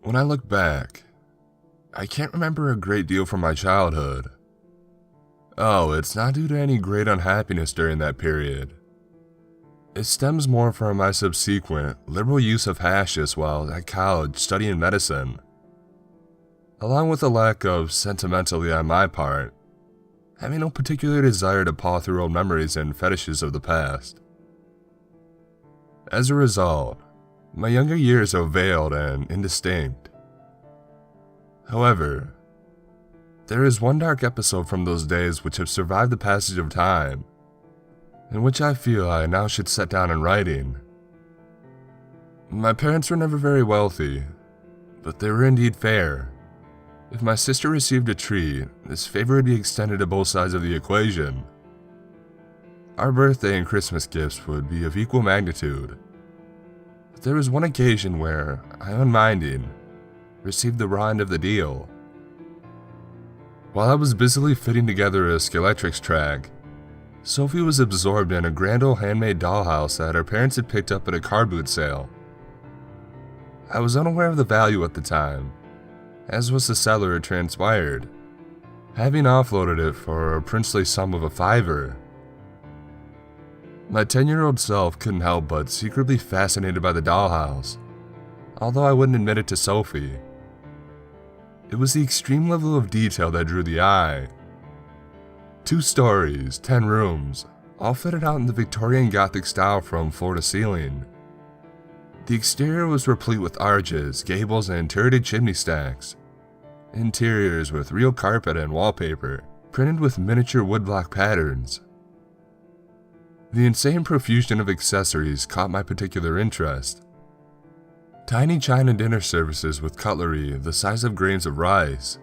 When I look back, I can't remember a great deal from my childhood. Oh, it's not due to any great unhappiness during that period. It stems more from my subsequent liberal use of hashish while at college studying medicine, along with a lack of sentimentality on my part, having no particular desire to paw through old memories and fetishes of the past. As a result, my younger years are veiled and indistinct. However, there is one dark episode from those days which have survived the passage of time, in which I feel I now should set down in writing. My parents were never very wealthy, but they were indeed fair. If my sister received a treat, this favor would be extended to both sides of the equation. Our birthday and Christmas gifts would be of equal magnitude. But there was one occasion where I, unminding, received the raw end of the deal. While I was busily fitting together a Skeletrix track, Sophie was absorbed in a grand old handmade dollhouse that her parents had picked up at a car boot sale. I was unaware of the value at the time, as was the seller, it transpired, having offloaded it for a princely sum of $5. My 10-year-old self couldn't help but secretly fascinated by the dollhouse, although I wouldn't admit it to Sophie. It was the extreme level of detail that drew the eye. 2 stories, 10 rooms, all fitted out in the Victorian Gothic style from floor to ceiling. The exterior was replete with arches, gables, and turreted chimney stacks. Interiors with real carpet and wallpaper, printed with miniature woodblock patterns. The insane profusion of accessories caught my particular interest. Tiny china dinner services with cutlery the size of grains of rice,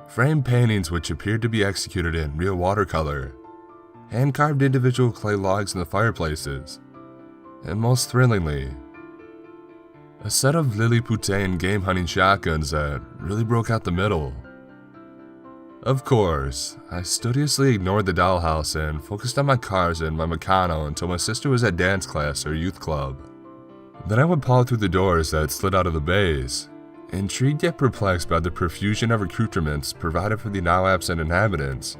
framed paintings which appeared to be executed in real watercolor, hand-carved individual clay logs in the fireplaces, and most thrillingly, a set of Lilliputian game hunting shotguns that really broke out the middle. Of course, I studiously ignored the dollhouse and focused on my cars and my Meccano until my sister was at dance class or youth club. Then I would paw through the doors that slid out of the bays, intrigued yet perplexed by the profusion of accoutrements provided for the now absent inhabitants.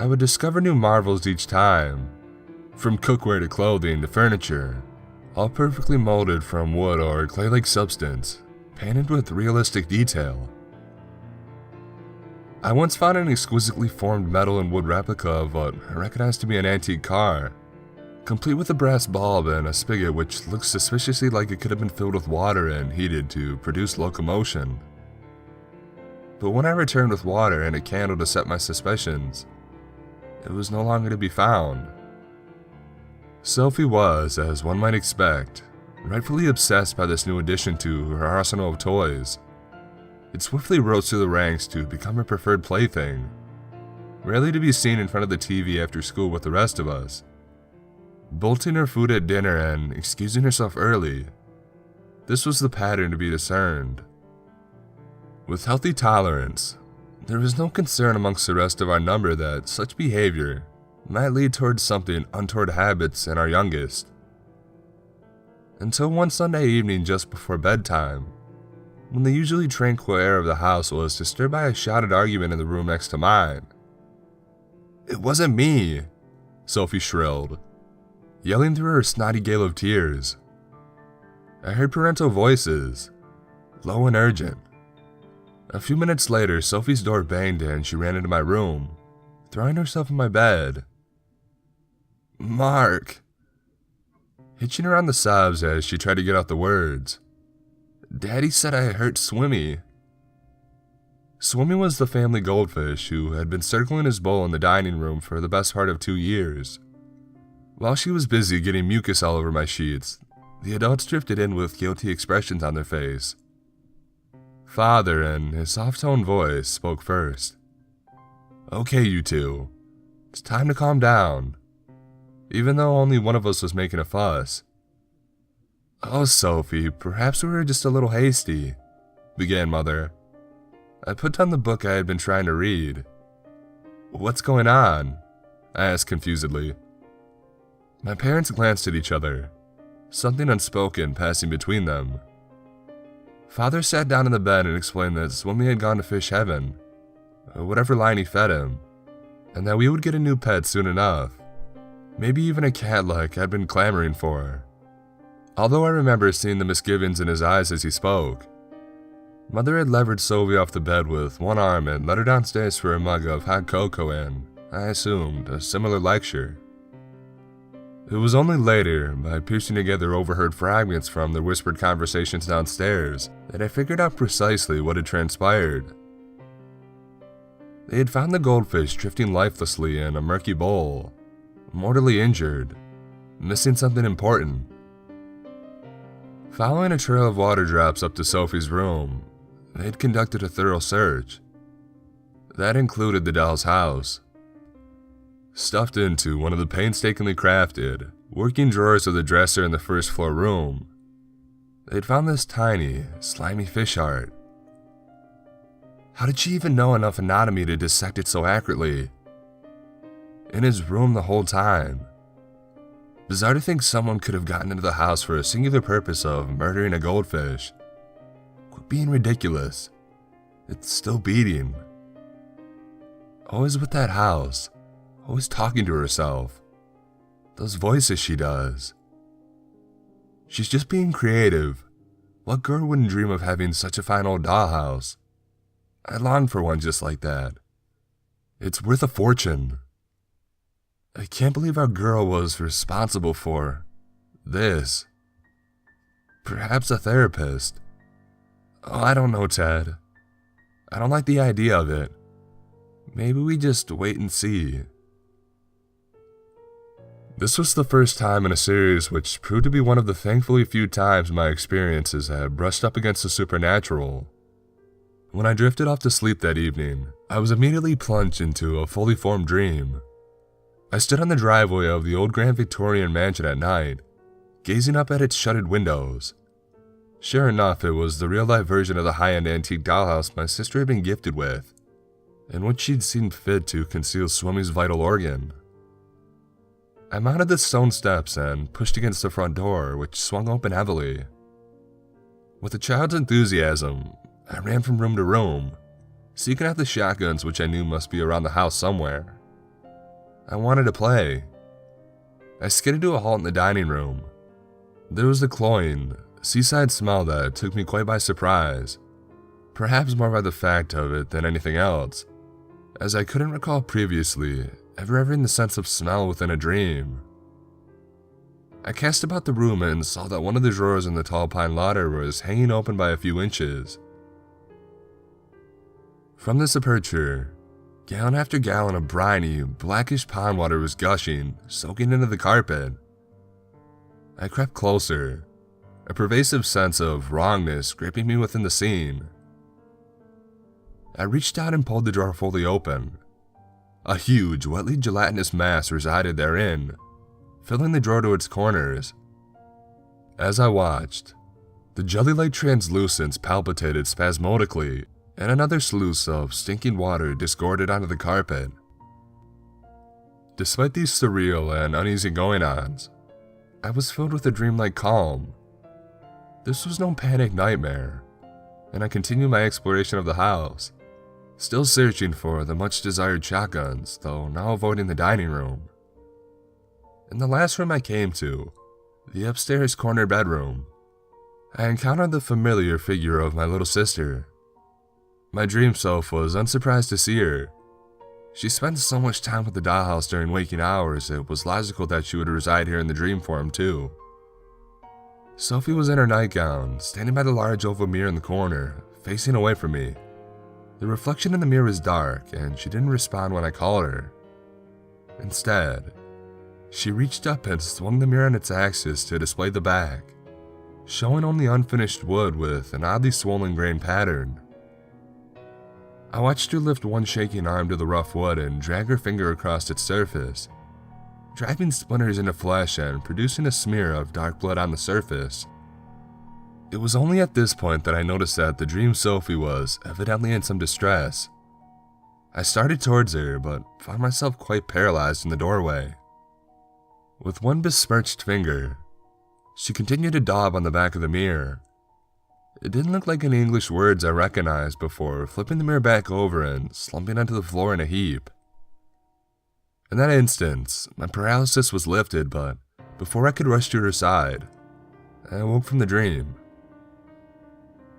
I would discover new marvels each time, from cookware to clothing to furniture, all perfectly molded from wood or clay-like substance, painted with realistic detail. I once found an exquisitely formed metal and wood replica of what I recognized to be an antique car, complete with a brass bulb and a spigot which looked suspiciously like it could have been filled with water and heated to produce locomotion. But when I returned with water and a candle to set my suspicions, it was no longer to be found. Sophie was, as one might expect, rightfully obsessed by this new addition to her arsenal of toys. It swiftly rose through the ranks to become her preferred plaything, rarely to be seen in front of the TV after school with the rest of us, bolting her food at dinner and excusing herself early. This was the pattern to be discerned. With healthy tolerance, there was no concern amongst the rest of our number that such behavior might lead towards something untoward habits in our youngest. Until one Sunday evening just before bedtime, when the usually tranquil air of the house was disturbed by a shouted argument in the room next to mine. "It wasn't me," Sophie shrilled, yelling through her snotty gale of tears. I heard parental voices, low and urgent. A few minutes later, Sophie's door banged and she ran into my room, throwing herself in my bed. "Mark," hitching her on the sobs as she tried to get out the words. "Daddy said I hurt Swimmy." Swimmy was the family goldfish who had been circling his bowl in the dining room for the best part of 2 years. While she was busy getting mucus all over my sheets, the adults drifted in with guilty expressions on their face. Father, in his soft-toned voice, spoke first. "Okay, you two. It's time to calm down," even though only one of us was making a fuss. "Oh, Sophie, perhaps we were just a little hasty," began Mother. I put down the book I had been trying to read. "What's going on?" I asked confusedly. My parents glanced at each other, something unspoken passing between them. Father sat down in the bed and explained that Swimmy had gone to fish heaven, whatever line he fed him, and that we would get a new pet soon enough. Maybe even a cat like I'd been clamoring for. Although I remember seeing the misgivings in his eyes as he spoke. Mother had levered Sylvie off the bed with one arm and led her downstairs for a mug of hot cocoa and, I assumed, a similar lecture. It was only later, by piecing together overheard fragments from their whispered conversations downstairs, that I figured out precisely what had transpired. They had found the goldfish drifting lifelessly in a murky bowl, mortally injured, missing something important. Following a trail of water drops up to Sophie's room, they had conducted a thorough search. That included the doll's house. Stuffed into one of the painstakingly crafted, working drawers of the dresser in the first floor room, they'd found this tiny, slimy fish heart. How did she even know enough anatomy to dissect it so accurately? In his room the whole time. Bizarre to think someone could have gotten into the house for a singular purpose of murdering a goldfish. Quit being ridiculous. It's still beating. Always with that house. Always talking to herself. Those voices she does. She's just being creative. What girl wouldn't dream of having such a fine old dollhouse? I long for one just like that. It's worth a fortune. I can't believe our girl was responsible for this. Perhaps a therapist. Oh, I don't know, Ted. I don't like the idea of it. Maybe we just wait and see. This was the first time in a series which proved to be one of the thankfully few times my experiences had brushed up against the supernatural. When I drifted off to sleep that evening, I was immediately plunged into a fully formed dream. I stood on the driveway of the old Grand Victorian mansion at night, gazing up at its shuttered windows. Sure enough, it was the real-life version of the high-end antique dollhouse my sister had been gifted with, in which she'd seen fit to conceal Swimmy's vital organ. I mounted the stone steps and pushed against the front door, which swung open heavily. With a child's enthusiasm, I ran from room to room, seeking out the shotguns which I knew must be around the house somewhere. I wanted to play. I skidded to a halt in the dining room. There was the cloying, seaside smell that took me quite by surprise, perhaps more by the fact of it than anything else, as I couldn't recall previously ever having the sense of smell within a dream. I cast about the room and saw that one of the drawers in the tall pine ladder was hanging open by a few inches. From this aperture, gallon after gallon of briny, blackish pond water was gushing, soaking into the carpet. I crept closer, a pervasive sense of wrongness gripping me within the scene. I reached out and pulled the drawer fully open. A huge, wetly gelatinous mass resided therein, filling the drawer to its corners. As I watched, the jelly-like translucence palpitated spasmodically, and another sluice of stinking water disgorged onto the carpet. Despite these surreal and uneasy going-ons, I was filled with a dreamlike calm. This was no panic nightmare, and I continued my exploration of the house, still searching for the much-desired shotguns, though now avoiding the dining room. In the last room I came to, the upstairs corner bedroom, I encountered the familiar figure of my little sister. My dream self was unsurprised to see her. She spent so much time with the dollhouse during waking hours, it was logical that she would reside here in the dream form too. Sophie was in her nightgown, standing by the large oval mirror in the corner, facing away from me. The reflection in the mirror was dark, and she didn't respond when I called her. Instead, she reached up and swung the mirror on its axis to display the back, showing only unfinished wood with an oddly swollen grain pattern. I watched her lift one shaking arm to the rough wood and drag her finger across its surface, driving splinters into flesh and producing a smear of dark blood on the surface. It was only at this point that I noticed that the dream Sophie was evidently in some distress. I started towards her, but found myself quite paralyzed in the doorway. With one besmirched finger, she continued to daub on the back of the mirror. It didn't look like any English words I recognized before flipping the mirror back over and slumping onto the floor in a heap. In that instance, my paralysis was lifted, but before I could rush to her side, I awoke from the dream.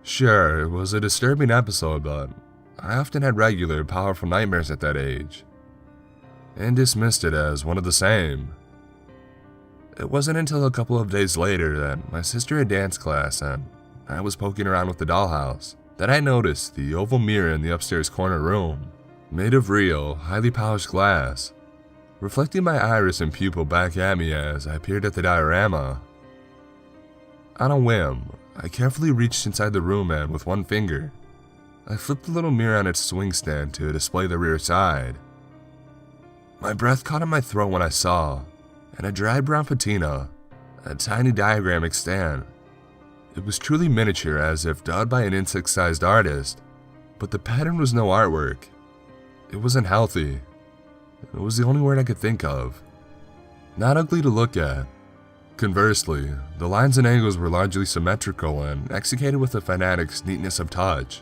Sure, it was a disturbing episode, but I often had regular, powerful nightmares at that age, and dismissed it as one of the same. It wasn't until a couple of days later that my sister had dance class and I was poking around with the dollhouse that I noticed the oval mirror in the upstairs corner room, made of real, highly polished glass, reflecting my iris and pupil back at me as I peered at the diorama. On a whim, I carefully reached inside the room and with one finger, I flipped the little mirror on its swing stand to display the rear side. My breath caught in my throat when I saw, in a dried brown patina, a tiny diagrammic stand. It was truly miniature, as if done by an insect-sized artist, but the pattern was no artwork. It wasn't healthy. It was the only word I could think of. Not ugly to look at. Conversely, the lines and angles were largely symmetrical and executed with a fanatic's neatness of touch.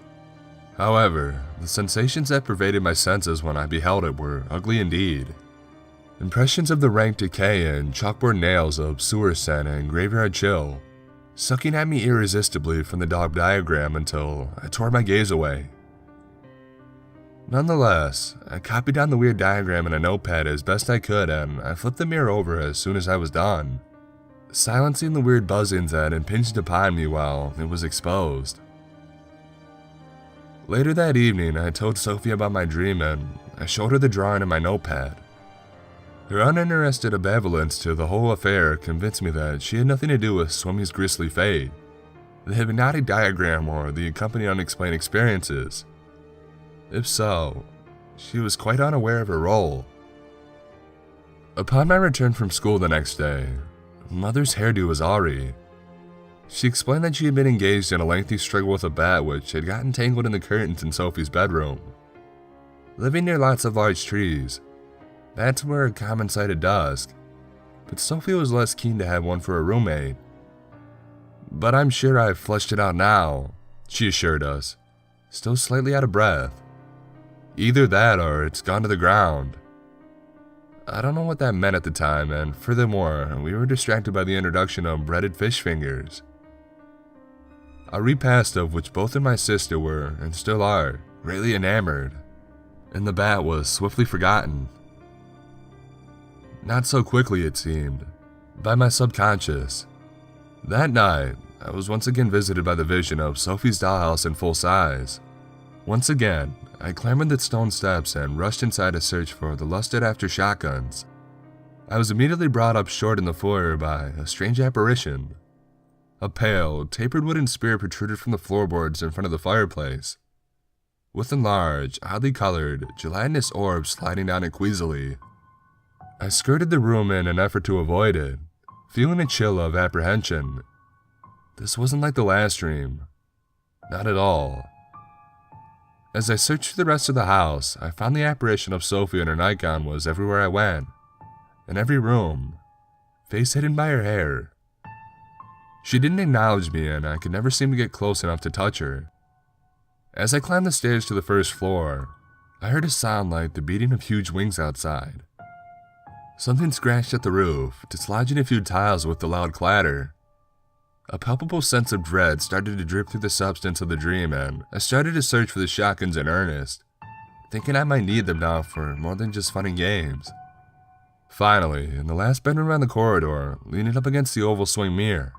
However, the sensations that pervaded my senses when I beheld it were ugly indeed. Impressions of the rank decay and chalkboard nails of sewer scent and graveyard chill, sucking at me irresistibly from the dog diagram until I tore my gaze away. Nonetheless, I copied down the weird diagram in a notepad as best I could and I flipped the mirror over as soon as I was done, silencing the weird buzzings that impinged upon me while it was exposed. Later that evening, I told Sophie about my dream and I showed her the drawing in my notepad. Her uninterested ambivalence to the whole affair convinced me that she had nothing to do with Swimmy's grisly fate, the hypnotic diagram, or the accompanying unexplained experiences. If so, she was quite unaware of her role. Upon my return from school the next day, Mother's hairdo was awry. She explained that she had been engaged in a lengthy struggle with a bat which had gotten tangled in the curtains in Sophie's bedroom. Living near lots of large trees, bats were a common sight at dusk, but Sophie was less keen to have one for a roommate. But I'm sure I've fleshed it out now, she assured us, still slightly out of breath. Either that or it's gone to the ground. I don't know what that meant at the time, and furthermore, we were distracted by the introduction of breaded fish fingers, a repast of which both and my sister were, and still are, greatly enamored, and the bat was swiftly forgotten. Not so quickly, it seemed, by my subconscious. That night, I was once again visited by the vision of Sophie's dollhouse in full size. Once again, I clambered the stone steps and rushed inside to search for the lusted-after shotguns. I was immediately brought up short in the foyer by a strange apparition. A pale, tapered wooden spear protruded from the floorboards in front of the fireplace, with a large, oddly colored, gelatinous orb sliding down it queasily. I skirted the room in an effort to avoid it, feeling a chill of apprehension. This wasn't like the last dream. Not at all. As I searched through the rest of the house, I found the apparition of Sophie in her nightgown was everywhere I went, in every room, face hidden by her hair. She didn't acknowledge me and I could never seem to get close enough to touch her. As I climbed the stairs to the first floor, I heard a sound like the beating of huge wings outside. Something scratched at the roof, dislodging a few tiles with the loud clatter. A palpable sense of dread started to drip through the substance of the dream, and I started to search for the shotguns in earnest, thinking I might need them now for more than just fun and games. Finally, in the last bedroom around the corridor, leaning up against the oval swing mirror,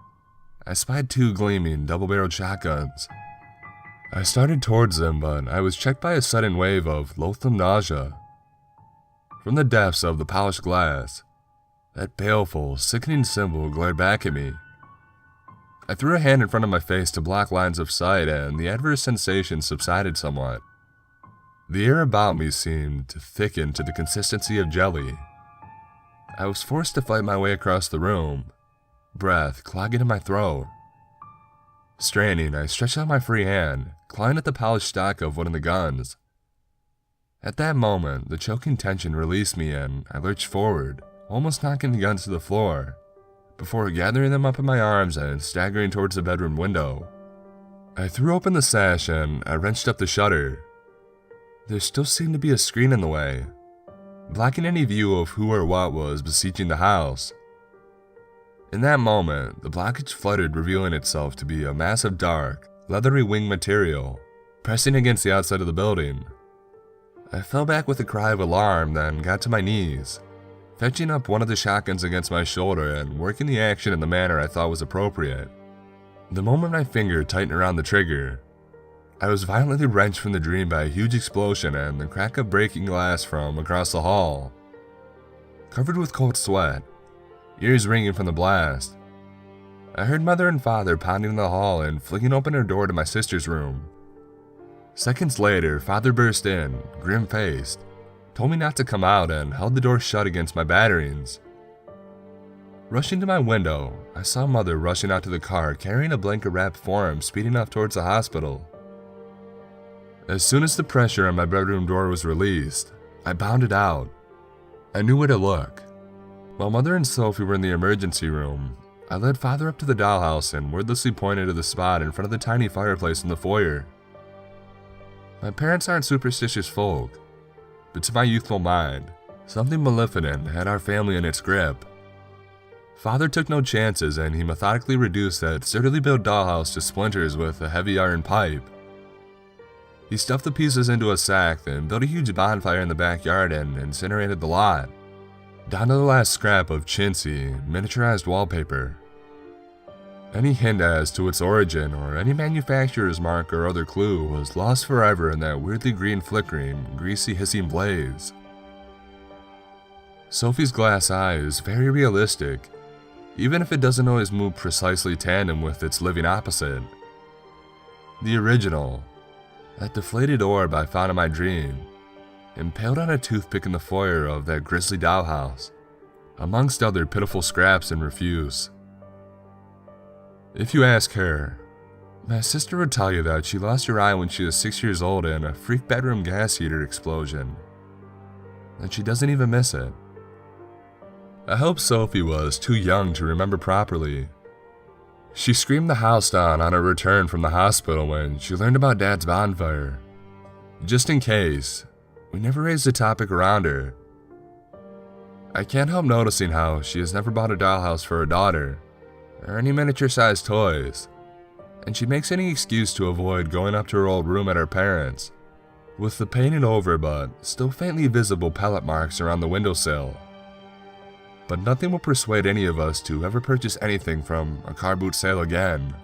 I spied two gleaming, double-barreled shotguns. I started towards them, but I was checked by a sudden wave of loathsome nausea. From the depths of the polished glass, that baleful, sickening symbol glared back at me. I threw a hand in front of my face to block lines of sight, and the adverse sensation subsided somewhat. The air about me seemed to thicken to the consistency of jelly. I was forced to fight my way across the room, breath clogging in my throat. Straining, I stretched out my free hand, clawing at the polished stock of one of the guns. At that moment, the choking tension released me and I lurched forward, almost knocking the guns to the floor, before gathering them up in my arms and staggering towards the bedroom window. I threw open the sash and I wrenched up the shutter. There still seemed to be a screen in the way, blocking any view of who or what was besieging the house. In that moment, the blockage fluttered, revealing itself to be a mass of dark, leathery wing material, pressing against the outside of the building. I fell back with a cry of alarm, then got to my knees, fetching up one of the shotguns against my shoulder and working the action in the manner I thought was appropriate. The moment my finger tightened around the trigger, I was violently wrenched from the dream by a huge explosion and the crack of breaking glass from across the hall. Covered with cold sweat, ears ringing from the blast, I heard Mother and Father pounding in the hall and flinging open her door to my sister's room. Seconds later, Father burst in, grim-faced, told me not to come out, and held the door shut against my batterings. Rushing to my window, I saw Mother rushing out to the car carrying a blanket-wrapped form speeding off towards the hospital. As soon as the pressure on my bedroom door was released, I bounded out. I knew where to look. While Mother and Sophie were in the emergency room, I led Father up to the dollhouse and wordlessly pointed to the spot in front of the tiny fireplace in the foyer. My parents aren't superstitious folk, but to my youthful mind, something maleficent had our family in its grip. Father took no chances and he methodically reduced that sturdily built dollhouse to splinters with a heavy iron pipe. He stuffed the pieces into a sack, then built a huge bonfire in the backyard and incinerated the lot, down to the last scrap of chintzy, miniaturized wallpaper. Any hint as to its origin or any manufacturer's mark or other clue was lost forever in that weirdly green flickering, greasy hissing blaze. Sophie's glass eye is very realistic, even if it doesn't always move precisely tandem with its living opposite. The original, that deflated orb I found in my dream, impaled on a toothpick in the foyer of that grisly dollhouse, amongst other pitiful scraps and refuse. If you ask her, my sister would tell you that she lost her eye when she was 6 years old in a freak bedroom gas heater explosion, and she doesn't even miss it. I hope Sophie was too young to remember properly. She screamed the house down on her return from the hospital when she learned about Dad's bonfire. Just in case, we never raised the topic around her. I can't help noticing how she has never bought a dollhouse for her daughter, or any miniature-sized toys, and she makes any excuse to avoid going up to her old room at her parents', with the painted over but still faintly visible pellet marks around the windowsill. But nothing will persuade any of us to ever purchase anything from a car boot sale again.